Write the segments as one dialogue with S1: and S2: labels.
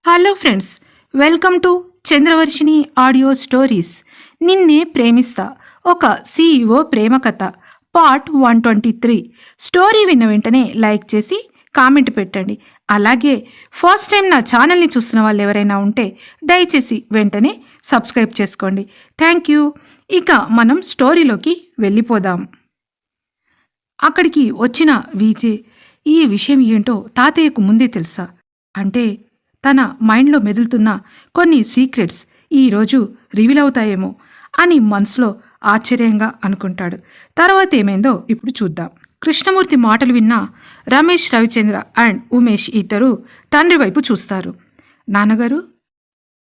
S1: Hello friends, welcome to Chandravarshini audio stories. నిన్నే ప్రేమిస్తా, ఒక CEO ప్రేమ కథ, పార్ట్ 123. స్టోరీ విన్న వెంటనే లైక్ చేసి కామెంట్ పెట్టండి. అలాగే ఫస్ట్ టైం నా ఛానల్ని చూస్తున్న వాళ్ళు ఎవరైనా ఉంటే దయచేసి వెంటనే సబ్స్క్రైబ్ చేసుకోండి. Thank you. ఇక మనం స్టోరీలోకి వెళ్ళిపోదాం. అక్కడికి వచ్చిన విజయ్ ఈ విషయం ఏంటో తాతయ్యకు ముందే తెలుసా, అంటే తన మైండ్లో మెదులుతున్న కొన్ని సీక్రెట్స్ ఈరోజు రివీల్ అవుతాయేమో అని మనసులో ఆశ్చర్యంగా అనుకుంటాడు. తర్వాత ఏమైందో ఇప్పుడు చూద్దాం. కృష్ణమూర్తి మాటలు విన్న రమేష్, రవిచంద్ర అండ్ ఉమేష్ ఇద్దరు తండ్రి వైపు చూస్తారు. నాన్నగారు,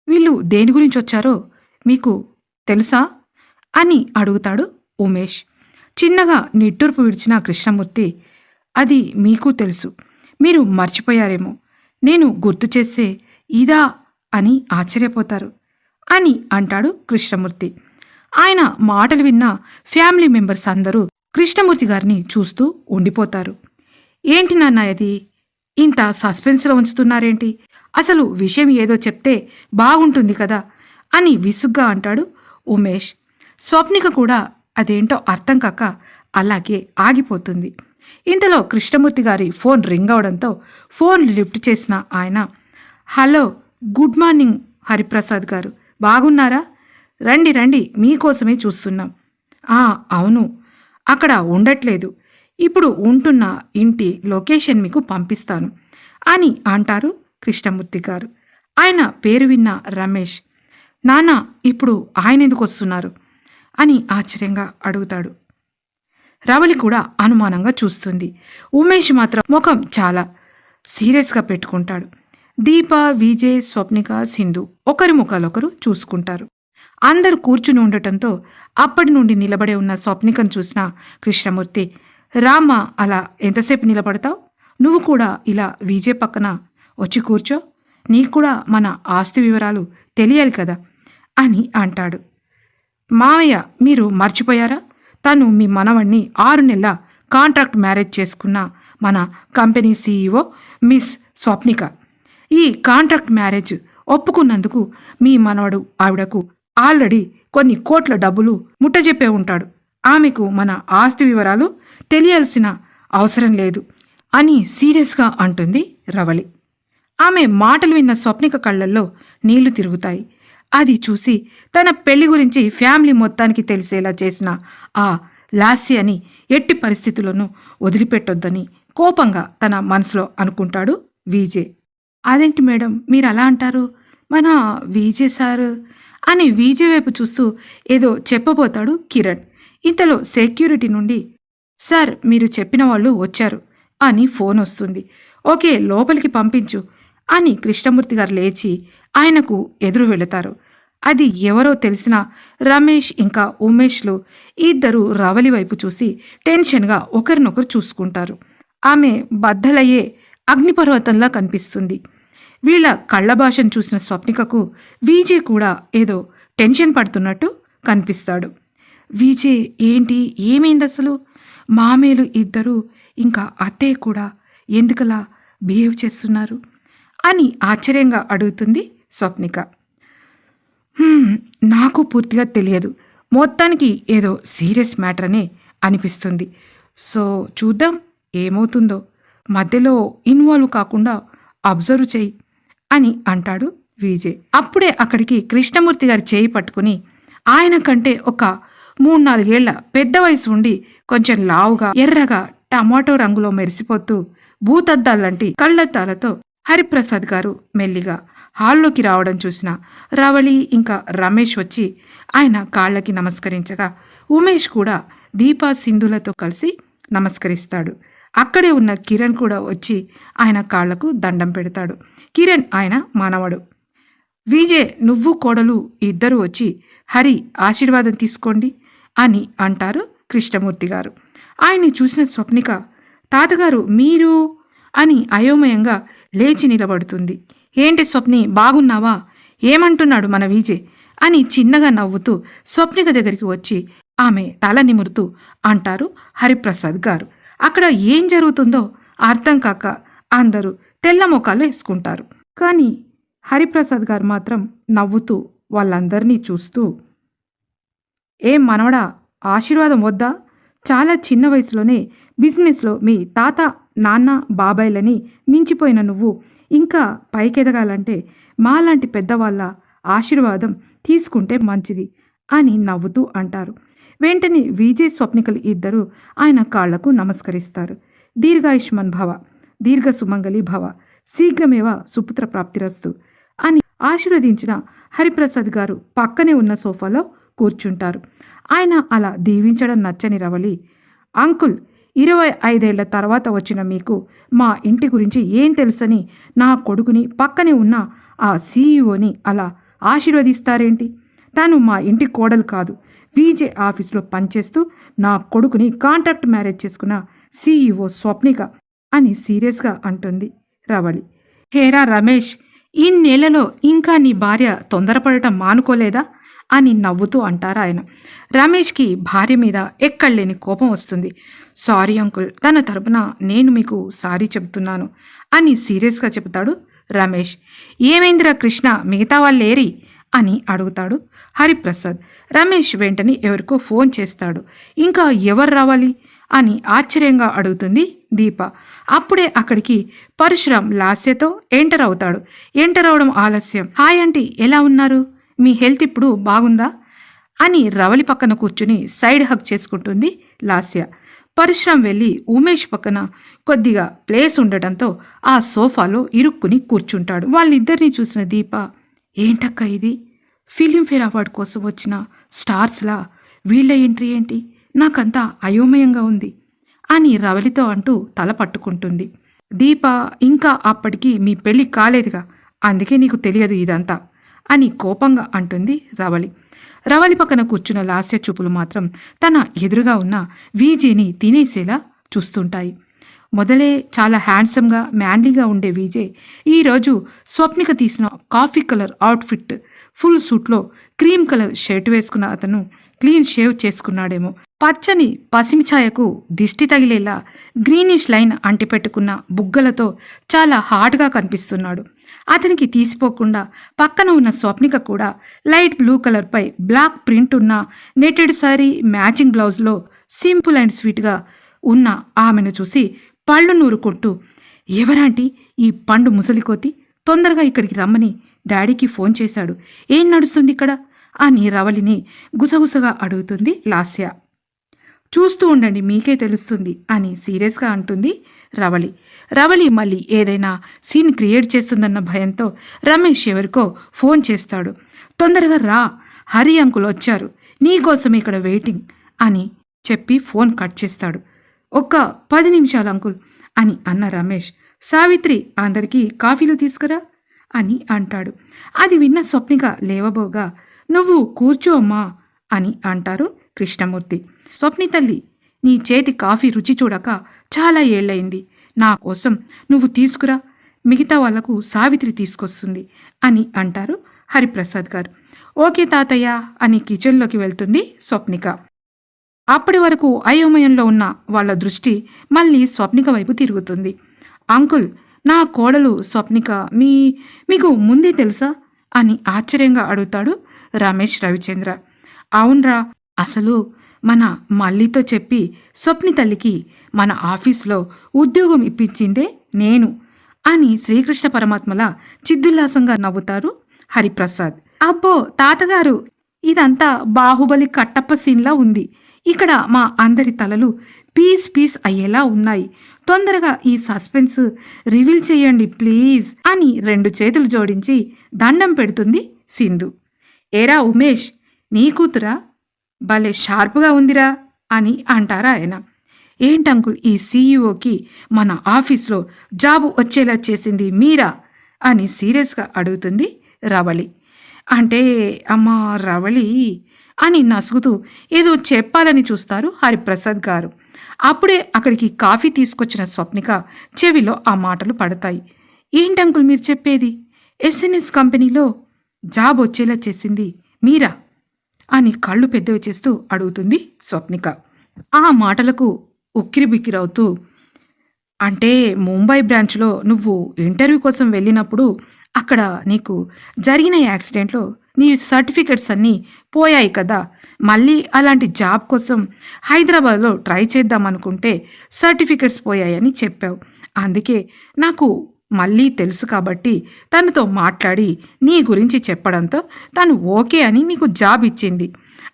S1: వీళ్ళు దేని గురించి వచ్చారో మీకు తెలుసా అని అడుగుతాడు ఉమేష్. చిన్నగా నిట్టూర్పు విడిచిన కృష్ణమూర్తి, అది మీకు తెలుసు, మీరు మర్చిపోయారేమో, నేను గుర్తు చేస్తే ఇదా అని ఆశ్చర్యపోతారు అని అంటాడు కృష్ణమూర్తి. ఆయన మాటలు విన్న ఫ్యామిలీ మెంబర్స్ అందరూ కృష్ణమూర్తి గారిని చూస్తూ ఉండిపోతారు. ఏంటి నాన్న ఇది, ఇంత సస్పెన్స్లో ఉంచుతున్నారేంటి, అసలు విషయం ఏదో చెప్తే బాగుంటుంది కదా అని విసుగ్గా అంటాడు ఉమేష్. స్వప్నిక కూడా అదేంటో అర్థం కాక అలాగే ఆగిపోతుంది. ఇంతలో కృష్ణమూర్తి గారి ఫోన్ రింగ్ అవడంతో ఫోన్ లిఫ్ట్ చేసిన ఆయన, హలో, గుడ్ మార్నింగ్ హరిప్రసాద్ గారు, బాగున్నారా? రండి రండి, మీకోసమే చూస్తున్నాం. అవును, అక్కడ ఉండట్లేదు, ఇప్పుడు ఉంటున్న ఇంటి లొకేషన్ మీకు పంపిస్తాను అని అంటారు కృష్ణమూర్తి గారు. ఆయన పేరు విన్న రమేష్, నాన్న ఇప్పుడు ఆయన ఎందుకు వస్తున్నారు అని ఆశ్చర్యంగా అడుగుతాడు. రవళి కూడా అనుమానంగా చూస్తుంది. ఉమేష్ మాత్రం ముఖం చాలా సీరియస్గా పెట్టుకుంటాడు. దీప, విజయ్, స్వప్నిక, సింధు ఒకరి ముఖాలొకరు చూసుకుంటారు. అందరూ కూర్చుని ఉండటంతో అప్పటి నుండి నిలబడే ఉన్న స్వప్నికను చూసిన కృష్ణమూర్తి, రామ, అలా ఎంతసేపు నిలబడతావు, నువ్వు కూడా ఇలా విజయ్ పక్కన వచ్చి కూర్చో, నీకు కూడా మన ఆస్తి వివరాలు తెలియాలి కదా అని అంటాడు. మావయ్య, మీరు మర్చిపోయారా, తను మీ మనవణ్ణి 6 నెలల కాంట్రాక్ట్ మ్యారేజ్ చేసుకున్న మన కంపెనీ సీఈఓ మిస్ స్వప్నిక. ఈ కాంట్రాక్ట్ మ్యారేజ్ ఒప్పుకున్నందుకు మీ మనవడు ఆవిడకు ఆల్రెడీ కొన్ని కోట్ల డబ్బులు ముట్టజెప్పే ఉంటాడు. ఆమెకు మన ఆస్తి వివరాలు తెలియాల్సిన అవసరం లేదు అని సీరియస్గా అంటుంది రవళి. ఆమె మాటలు విన్న స్వప్నిక కళ్ళల్లో నీళ్లు తిరుగుతాయి. అది చూసి తన పెళ్లి గురించి ఫ్యామిలీ మొత్తానికి తెలిసేలా చేసిన ఆ లాస్యాని ఎట్టి పరిస్థితుల్లోనూ వదిలిపెట్టొద్దని కోపంగా తన మనసులో అనుకుంటాడు విజయ్. అదేంటి మేడం మీరు అలా అంటారు, మన విజయ్ సార్ అని విజయ్ వైపు చూస్తూ ఏదో చెప్పబోతాడు కిరణ్. ఇంతలో సెక్యూరిటీ నుండి, సార్ మీరు చెప్పిన వాళ్ళు వచ్చారు అని ఫోన్ వస్తుంది, ఓకే లోపలికి పంపించు అని కృష్ణమూర్తి గారు లేచి ఆయనకు ఎదురు వెళతారు. అది ఎవరో తెలిసిన రమేష్ ఇంకా ఉమేష్లు ఇద్దరు రవలి వైపు చూసి టెన్షన్గా ఒకరినొకరు చూసుకుంటారు. ఆమె బద్దలయ్యే అగ్నిపర్వతంలా కనిపిస్తుంది. వీళ్ళ కళ్ళ భాషను చూసిన స్వప్నికకు విజయ్ కూడా ఏదో టెన్షన్ పడుతున్నట్టు కనిపిస్తాడు. విజయ్, ఏంటి, ఏమైంది అసలు, మామేలు ఇద్దరు ఇంకా అత్తయ్య కూడా ఎందుకలా బిహేవ్ చేస్తున్నారు అని ఆశ్చర్యంగా అడుగుతుంది స్వప్నిక. నాకు పూర్తిగా తెలియదు, మొత్తానికి ఏదో సీరియస్ మ్యాటర్ అనే అనిపిస్తుంది, సో చూద్దాం ఏమవుతుందో, మధ్యలో ఇన్వాల్వ్ కాకుండా అబ్జర్వ్ చెయ్యి అని అంటాడు విజయ్. అప్పుడే అక్కడికి కృష్ణమూర్తి గారి చేయి పట్టుకుని ఆయన కంటే ఒక 3-4 ఏళ్ల పెద్ద వయసు ఉండి కొంచెం లావుగా ఎర్రగా టమాటో రంగులో మెరిసిపోతూ భూతద్దాలంటి కళ్ళద్దాలతో హరిప్రసాద్ గారు మెల్లిగా హాల్లోకి రావడం చూసిన రవళి ఇంకా రమేష్ వచ్చి ఆయన కాళ్ళకి నమస్కరించగా ఉమేష్ కూడా దీపా, సింధులతో కలిసి నమస్కరిస్తాడు. అక్కడే ఉన్న కిరణ్ కూడా వచ్చి ఆయన కాళ్లకు దండం పెడతాడు. కిరణ్ ఆయన మనవడు. విజయ్, నువ్వు కోడలు ఇద్దరు వచ్చి హరి ఆశీర్వాదం తీసుకోండి అని అంటారు కృష్ణమూర్తి గారు. ఆయన్ని చూసిన స్వప్నిక, తాతగారు మీరు అని అయోమయంగా లేచి నిలబడుతుంది. ఏంటి స్వప్ని, బాగున్నావా, ఏమంటున్నాడు మన విజయ్ అని చిన్నగా నవ్వుతూ స్వప్నిక దగ్గరికి వచ్చి ఆమె తల నిమురుతూ అంటారు హరిప్రసాద్ గారు. అక్కడ ఏం జరుగుతుందో అర్థం కాక అందరూ తెల్ల మొఖాలు వేసుకుంటారు. కానీ హరిప్రసాద్ గారు మాత్రం నవ్వుతూ వాళ్ళందరినీ చూస్తూ, ఏం మనవడా, ఆశీర్వాదం వద్దా? చాలా చిన్న వయసులోనే బిజినెస్లో మీ తాత, నాన్న, బాబాయ్లని మించిపోయిన నువ్వు ఇంకా పైకెదగాలంటే మాలాంటి పెద్దవాళ్ళ ఆశీర్వాదం తీసుకుంటే మంచిది అని నవ్వుతూ అంటారు. వెంటనే విజయ్, స్వప్నికలు ఇద్దరూ ఆయన కాళ్లకు నమస్కరిస్తారు. దీర్ఘాయుష్మన్ భవ, దీర్ఘ సుమంగళి భవ, శీఘ్రమేవ సుపుత్ర ప్రాప్తిరస్తు అని ఆశీర్వదించిన హరిప్రసాద్ గారు పక్కనే ఉన్న సోఫాలో కూర్చుంటారు. ఆయన అలా దీవించడం నచ్చని రవలి, అంకుల్, 25 ఏళ్ల తర్వాత వచ్చిన మీకు మా ఇంటి గురించి ఏం తెలుసని నా కొడుకుని పక్కనే ఉన్న ఆ సీఈఓని అలా ఆశీర్వదిస్తారేంటి? తాను మా ఇంటి కోడలు కాదు, విజే ఆఫీస్లో పనిచేస్తూ నా కొడుకుని కాంట్రాక్ట్ మ్యారేజ్ చేసుకున్న సీఈఓ స్వప్నిక అని సీరియస్గా అంటుంది రవలి. హేరా రమేష్, ఇన్నేళ్లలో ఇంకా నీ భార్య తొందరపడటం మానుకోలేదా అని నవ్వుతూ అంటారు ఆయన. రమేష్కి భార్య మీద ఎక్కడలేని కోపం వస్తుంది. సారీ అంకుల్, తన తరపున నేను మీకు సారీ చెబుతున్నాను అని సీరియస్గా చెబుతాడు రమేష్. ఏమైందిరా కృష్ణ, మిగతా వాళ్ళేరి అని అడుగుతాడు హరిప్రసాద్. రమేష్ వెంటనే ఎవరికో ఫోన్ చేస్తాడు. ఇంకా ఎవరు రావాలి అని ఆశ్చర్యంగా అడుగుతుంది దీప. అప్పుడే అక్కడికి పరశురాం లాస్యతో ఎంటర్ అవుతాడు. ఎంటర్ అవడం ఆలస్యం. హాయ్ ఆంటీ, ఎలా ఉన్నారు? మీ హెల్త్ ఇప్పుడు బాగుందా అని రవలి పక్కన కూర్చుని సైడ్ హగ్ చేసుకుంటుంది లాస్య. పరశురాం వెళ్ళి ఉమేష్ పక్కన కొద్దిగా ప్లేస్ ఉండటంతో ఆ సోఫాలో ఇరుక్కుని కూర్చుంటాడు. వాళ్ళిద్దరినీ చూసిన దీప, ఏంటక్క ఇది? ఫిలింఫేర్ అవార్డు కోసం వచ్చిన స్టార్స్లా వీళ్ళ ఎంట్రీ ఏంటి? నాకంతా అయోమయంగా ఉంది అని రవలితో అంటూ తల పట్టుకుంటుంది. దీప, ఇంకా అప్పటికి మీ పెళ్లి కాలేదుగా, అందుకే నీకు తెలియదు ఇదంతా అని కోపంగా అంటుంది రవలి. రవలి పక్కన కూర్చున్న లాస్య చూపులు మాత్రం తన ఎదురుగా ఉన్న విజేని తినేసేలా చూస్తుంటాయి. మొదలే చాలా హ్యాండ్సమ్గా, మ్యాన్లీగా ఉండే విజయ్ ఈరోజు స్వప్నిక తీసిన కాఫీ కలర్ అవుట్ఫిట్, ఫుల్ సూట్లో క్రీమ్ కలర్ షర్ట్ వేసుకున్న అతను క్లీన్ షేవ్ చేసుకున్నాడేమో. పచ్చని పసిమిఛాయకు దిష్టి తగిలేలా గ్రీనిష్ లైన్ అంటిపెట్టుకున్న బుగ్గలతో చాలా హాట్గా కనిపిస్తున్నాడు. అతనికి తీసిపోకుండా పక్కన ఉన్న స్వప్నిక కూడా లైట్ బ్లూ కలర్పై బ్లాక్ ప్రింట్ ఉన్న నెటెడ్ సారీ, మ్యాచింగ్ బ్లౌజ్లో సింపుల్ అండ్ స్వీట్గా ఉన్న ఆమెను చూసి పళ్ళు నూరుకుంటూ, ఎవరాంటి ఈ పండు ముసలికోతి? తొందరగా ఇక్కడికి రమ్మని డాడీకి ఫోన్ చేశాడు. ఏం నడుస్తుంది ఇక్కడ అని రవలిని గుసగుసగా అడుగుతుంది లాస్య. చూస్తూ ఉండండి, మీకే తెలుస్తుంది అని సీరియస్గా అంటుంది రవలి. రవలి మళ్ళీ ఏదైనా సీన్ క్రియేట్ చేస్తుందన్న భయంతో రమేష్ ఎవరికో ఫోన్ చేస్తాడు. తొందరగా రా, హరి అంకుల్ వచ్చారు, నీకోసం ఇక్కడ వెయిటింగ్ అని చెప్పి ఫోన్ కట్ చేస్తాడు. ఒక్క 10 నిమిషాలు అంకుల్ అని అన్న రమేష్, సావిత్రి, అందరికీ కాఫీలు తీసుకురా అని అంటాడు. అది విన్న స్వప్నిక లేవబోగా, నువ్వు కూర్చో అమ్మా అని అంటారు కృష్ణమూర్తి. స్వప్ని తల్లి, నీ చేతి కాఫీ రుచి చూడక చాలా ఏళ్లయింది, నా కోసం నువ్వు తీసుకురా, మిగతా వాళ్లకు సావిత్రి తీసుకొస్తుంది అని అంటారు హరిప్రసాద్ గారు. ఓకే తాతయ్య అని కిచెన్లోకి వెళ్తుంది స్వప్నిక. అప్పటి వరకు అయోమయంలో ఉన్న వాళ్ళ దృష్టి మళ్ళీ స్వప్నిక వైపు తిరుగుతుంది. అంకుల్, నా కోడలు స్వప్నిక మీకు ముందే తెలుసా అని ఆశ్చర్యంగా అడుగుతాడు రమేష్ రవిచంద్ర. అవునరా, అసలు మన మల్లితో చెప్పి స్వప్ని తల్లికి మన ఆఫీస్లో ఉద్యోగం ఇప్పించిందే నేను అని శ్రీకృష్ణ పరమాత్మల చిద్దుల్లాసంగా నవ్వుతారు హరిప్రసాద్. అబ్బో తాతగారు, ఇదంతా బాహుబలి కట్టప్ప సీన్లా ఉంది. ఇక్కడ మా అందరి తలలు పీస్ పీస్ అయ్యేలా ఉన్నాయి. తొందరగా ఈ సస్పెన్స్ రివీల్ చేయండి ప్లీజ్ అని 2 చేతులు జోడించి దండం పెడుతుంది సింధు. ఏరా ఉమేష్, నీ కూతురా? భలే షార్ప్గా ఉందిరా అని అంటారా ఆయన. ఏంటంకుల్, ఈ సీఈఓకి మన ఆఫీస్లో జాబు వచ్చేలా చేసింది మీరా అని సీరియస్గా అడుగుతుంది రవలి. అంటే అమ్మా రవలి అని నసుగుతూ ఏదో చెప్పాలని చూస్తారు హరిప్రసాద్ గారు. అప్పుడే అక్కడికి కాఫీ తీసుకొచ్చిన స్వప్నిక చెవిలో ఆ మాటలు పడతాయి. ఏంటంకుల్ మీరు చెప్పేది? ఎస్ఎన్ఎస్ కంపెనీలో జాబ్ వచ్చేలా చేసింది మీరా అని కళ్ళు పెద్దవి చేస్తూ అడుగుతుంది స్వప్నిక. ఆ మాటలకు ఉక్కిరిబిక్కిరవుతూ, అంటే ముంబై బ్రాంచ్‌లో నువ్వు ఇంటర్వ్యూ కోసం వెళ్ళినప్పుడు అక్కడ నీకు జరిగిన యాక్సిడెంట్‌లో నీ సర్టిఫికేట్స్ అన్నీ పోయాయి కదా! మళ్ళీ అలాంటి జాబ్ కోసం హైదరాబాద్‌లో ట్రై చేద్దామనుకుంటే సర్టిఫికేట్స్ పోయాయని చెప్పావు. అందుకే నాకు మళ్ళీ తెలుసు కాబట్టి తనతో మాట్లాడి నీ గురించి చెప్పడంతో తను ఓకే అని నీకు జాబ్ ఇచ్చింది.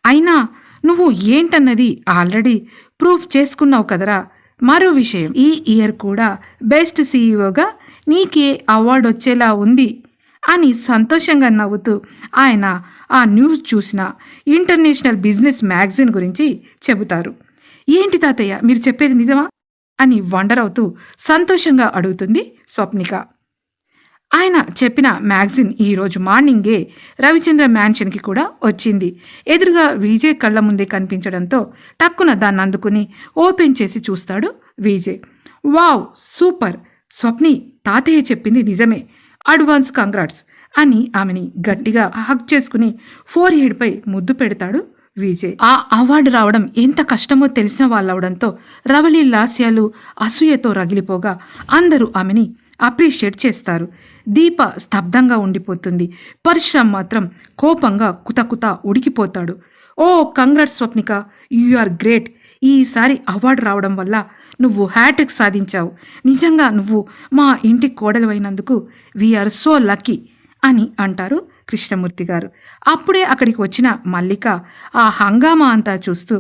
S1: అయినా నువ్వు ఏంటన్నది ఆల్రెడీ ప్రూఫ్ చేసుకున్నావు కదరా! మరో విషయం ఈ ఇయర్ కూడా బెస్ట్ సీఈఓగా నీకే అవార్డు వచ్చేలా ఉంది అని సంతోషంగా నవ్వుతూ ఆయన ఆ న్యూస్ చూసిన ఇంటర్నేషనల్ బిజినెస్ మ్యాగజైన్ గురించి చెబుతారు. ఏంటి తాతయ్య మీరు చెప్పేది నిజమా అని వండర్ అవుతూ సంతోషంగా అడుగుతుంది స్వప్నిక. ఆయన చెప్పిన మ్యాగజిన్ ఈరోజు మార్నింగే రవిచంద్ర మ్యాన్షన్కి కూడా వచ్చింది. ఎదురుగా విజయ్ కళ్ళ ముందే కనిపించడంతో టక్కున దాన్ని అందుకుని ఓపెన్ చేసి చూస్తాడు విజయ్. వావ్, సూపర్ స్వప్ని, తాతయ్య చెప్పింది నిజమే, అడ్వాన్స్ కంగ్రాట్స్ అని ఆమెని గట్టిగా హగ్ చేసుకుని ఫోర్ హెడ్పై ముద్దు పెడతాడు విజయ్. ఆ అవార్డు రావడం ఎంత కష్టమో తెలిసిన వాళ్ళవడంతో రవళి లాస్యాలు అసూయతో రగిలిపోగా అందరూ ఆమెని అప్రిషియేట్ చేస్తారు. దీప స్తబ్దంగా ఉండిపోతుంది. పరశురామ్ మాత్రం కోపంగా కుతకుత ఉడికిపోతాడు. Oh congrats Swapnika, you are great. ఈసారి అవార్డు రావడం వల్ల నువ్వు హ్యాట్రిక్ సాధించావు. నిజంగా నువ్వు మా ఇంటి కోడలు అయినందుకు వీఆర్ సో లక్కీ అని అంటారు కృష్ణమూర్తి గారు. అప్పుడే అక్కడికి వచ్చిన మల్లిక ఆ హంగామా అంతా చూస్తూ,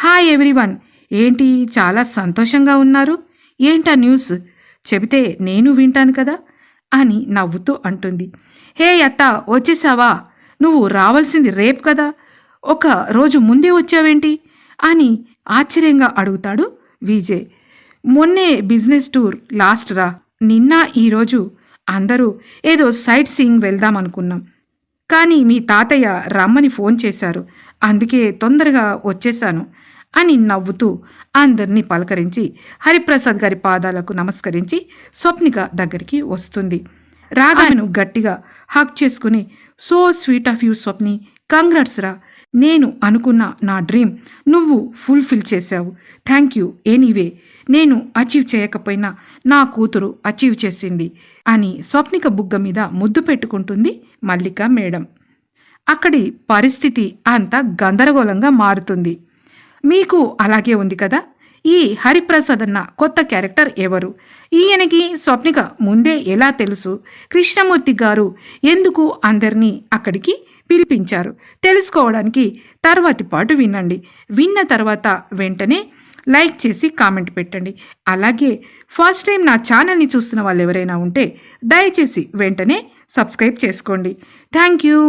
S1: హాయ్ ఎవ్రీవన్, ఏంటి చాలా సంతోషంగా ఉన్నారు, ఏంటా న్యూస్ చెబితే నేను వింటాను కదా అని నవ్వుతూ అంటుంది. హే అత్త, వచ్చేసావా? నువ్వు రావాల్సింది రేపు కదా, ఒక రోజు ముందే వచ్చావేంటి అని ఆశ్చర్యంగా అడుగుతాడు విజయ్. మొన్నే బిజినెస్ టూర్ లాస్ట్ రా, నిన్న ఈరోజు అందరూ ఏదో సైట్ సీయింగ్ వెళ్దాం అనుకున్నాం, కానీ మీ తాతయ్య రమ్మని ఫోన్ చేశారు, అందుకే తొందరగా వచ్చేశాను అని నవ్వుతూ అందరినీ పలకరించి హరిప్రసాద్ గారి పాదాలకు నమస్కరించి స్వప్నిక దగ్గరికి వస్తుంది. రాగాను గట్టిగా హక్ చేసుకుని, so sweet of you Swapni, congrats రా, నేను అనుకున్న నా డ్రీమ్ నువ్వు ఫుల్ఫిల్ చేశావు, థ్యాంక్ యూ ఎనీవే, నేను అచీవ్ చేయకపోయినా నా కూతురు అచీవ్ చేసింది అని స్వప్నిక బుగ్గ మీద ముద్దు పెట్టుకుంటుంది మల్లిక మేడం. అక్కడి పరిస్థితి అంతా గందరగోళంగా మారుతుంది. మీకు అలాగే ఉంది కదా. ఈ హరిప్రసాద్ అన్న కొత్త క్యారెక్టర్ ఎవరు? ఈయనకి స్వప్నిక ముందే ఎలా తెలుసు? కృష్ణమూర్తి గారు ఎందుకు అందరినీ అక్కడికి పిలిపించారు? తెలుసుకోవడానికి తర్వాతి పాటు వినండి. విన్న తర్వాత వెంటనే లైక్ చేసి కామెంట్ పెట్టండి. అలాగే ఫస్ట్ టైం నా ఛానల్ని చూస్తున్న వాళ్ళు ఎవరైనా ఉంటే దయచేసి వెంటనే సబ్స్క్రైబ్ చేసుకోండి. Thank you.